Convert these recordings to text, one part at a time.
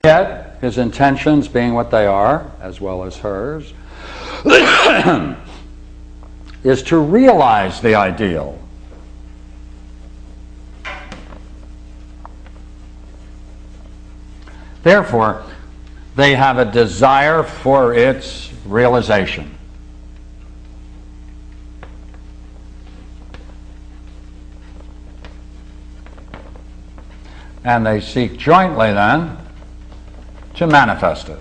Yet, his intentions being what they are, as well as hers, is to realize the ideal. Therefore, they have a desire for its realization. And they seek jointly then to manifest it.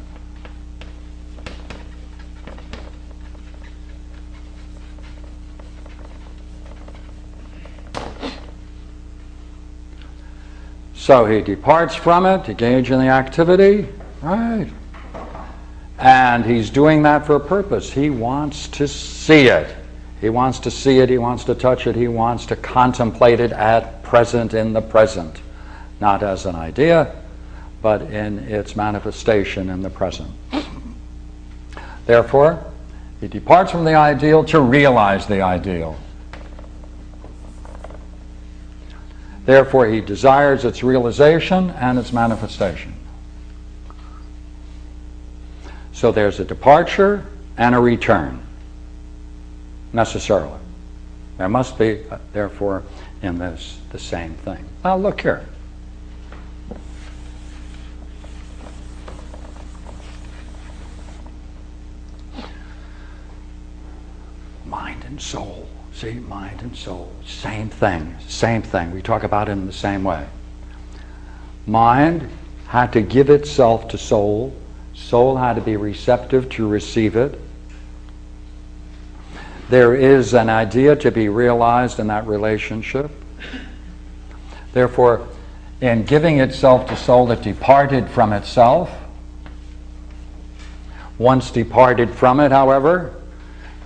So he departs from it, engage in the activity, right? And he's doing that for a purpose. He wants to see it. He wants to see it, he wants to touch it, he wants to contemplate it at present, in the present. Not as an idea, but in its manifestation in the present. Therefore, he departs from the ideal to realize the ideal. Therefore, he desires its realization and its manifestation. So there's a departure and a return, necessarily. There must be, therefore, in this the same thing. Now look here. Mind and soul. See, mind and soul, same thing, same thing. We talk about it in the same way. Mind had to give itself to soul. Soul had to be receptive to receive it. There is an idea to be realized in that relationship. Therefore, in giving itself to soul, it departed from itself. Once departed from it, however,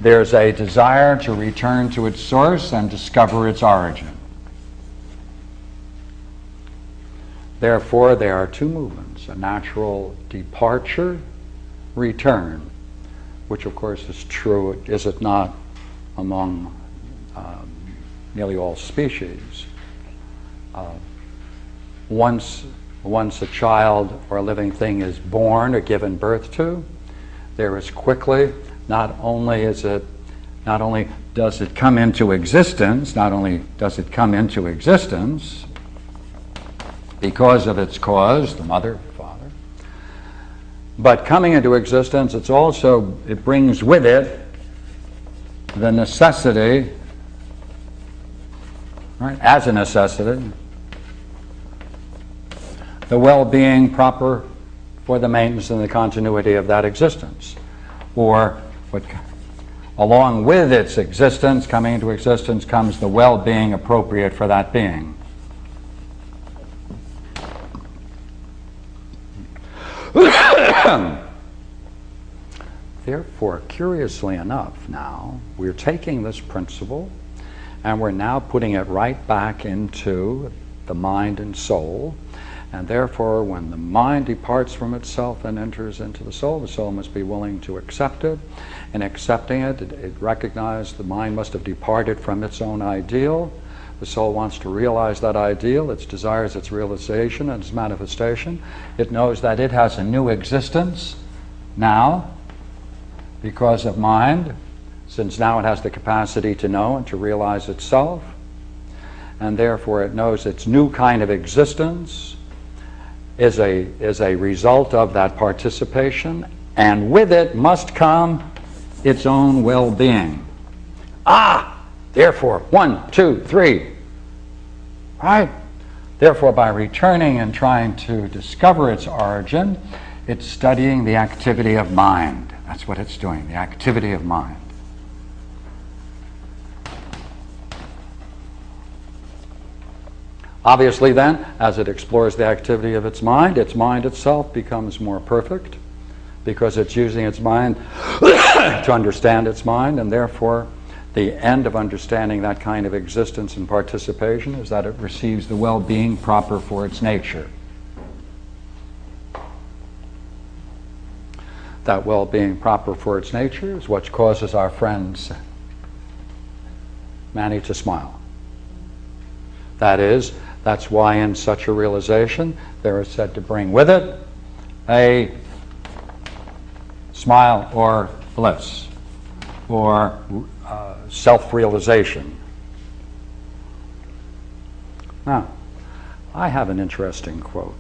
there's a desire to return to its source and discover its origin. Therefore, there are two movements, a natural departure, return, which of course is true, is it not, among nearly all species. Once a child or a living thing is born or given birth to, there is quickly, not only does it come into existence because of its cause, the mother, father, but coming into existence, it brings with it the necessity, right, as a necessity, the well-being proper for the maintenance and the continuity of that existence. Or along with its existence, coming into existence, comes the well-being appropriate for that being. Therefore, curiously enough now, we're taking this principle and we're now putting it right back into the mind and soul. And therefore, when the mind departs from itself and enters into the soul must be willing to accept it. In accepting it, it recognizes the mind must have departed from its own ideal. The soul wants to realize that ideal. It desires its realization and its manifestation. It knows that it has a new existence now because of mind, since now it has the capacity to know and to realize itself. And therefore, it knows its new kind of existence is a result of that participation, and with it must come its own well-being. Therefore, 1, 2, 3, right? Therefore, by returning and trying to discover its origin, it's studying the activity of mind. That's what it's doing, the activity of mind. Obviously then, as it explores the activity of its mind itself becomes more perfect because it's using its mind to understand its mind, and therefore the end of understanding that kind of existence and participation is that it receives the well-being proper for its nature. That well-being proper for its nature is what causes our friends Manny to smile. That's why in such a realization there is said to bring with it a smile or bliss or self-realization. Now, I have an interesting quote.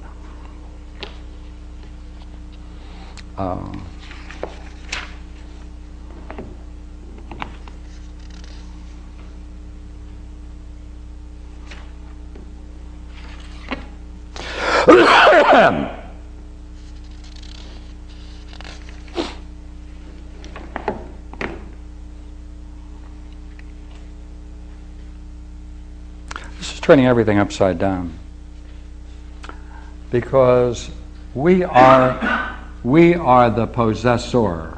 This is turning everything upside down, because we are the possessor.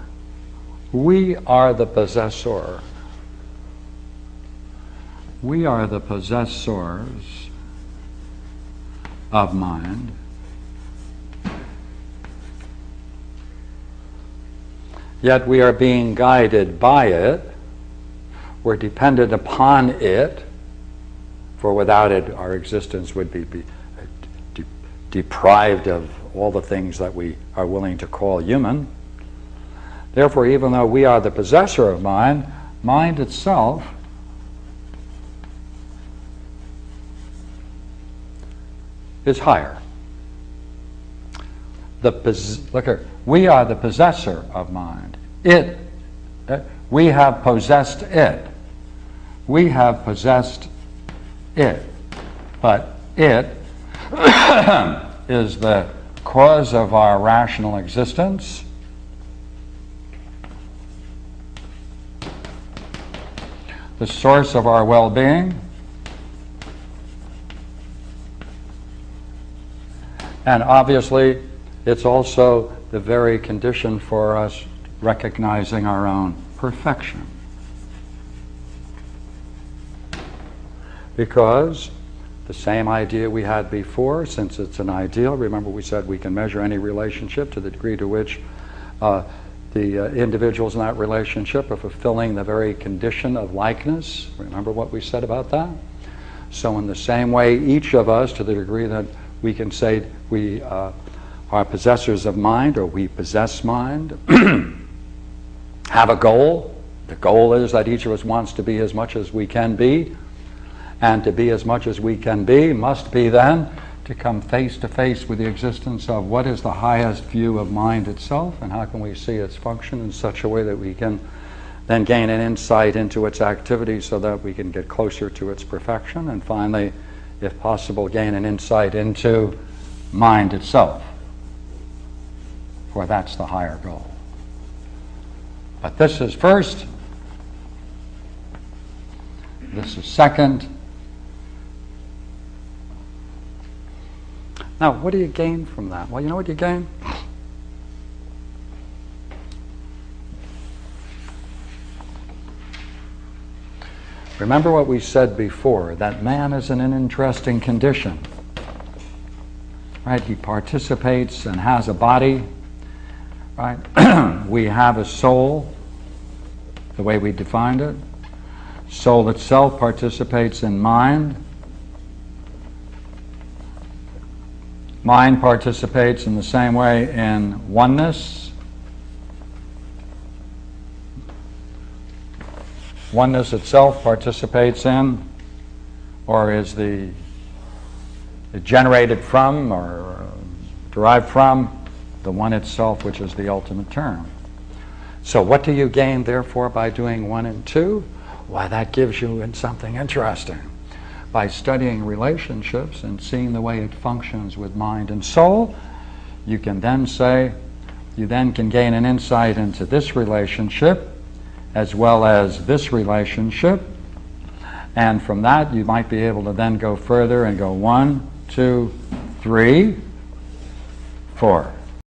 We are the possessor. We are the possessors of mind. Yet we are being guided by it. We're dependent upon it, for without it our existence would be deprived of all the things that we are willing to call human. Therefore, even though we are the possessor of mind, mind itself is higher. Look here, we are the possessor of mind. We have possessed it. We have possessed it. But it is the cause of our rational existence. The source of our well-being. And obviously, it's also the very condition for us recognizing our own perfection. Because the same idea we had before, since it's an ideal, remember we said we can measure any relationship to the degree to which the individuals in that relationship are fulfilling the very condition of likeness. Remember what we said about that? So in the same way, each of us, to the degree that we can say we are possessors of mind, or we possess mind, have a goal. The goal is that each of us wants to be as much as we can be, and to be as much as we can be must be then to come face to face with the existence of what is the highest view of mind itself, and how can we see its function in such a way that we can then gain an insight into its activity so that we can get closer to its perfection, and finally, if possible, gain an insight into mind itself, for that's the higher goal. But this is first, this is second. Now, what do you gain from that? Well, you know what you gain? Remember what we said before, that man is in an interesting condition. Right? He participates and has a body. Right? We have a soul, the way we defined it. Soul itself participates in mind. Mind participates in the same way in oneness. Oneness itself participates in, or is generated from, or derived from, the one itself, which is the ultimate term. So what do you gain, therefore, by doing 1 and 2? Why, that gives you something interesting. By studying relationships and seeing the way it functions with mind and soul, you can then say, you then can gain an insight into this relationship as well as this relationship, and from that you might be able to then go further and go 1, 2, 3, 4.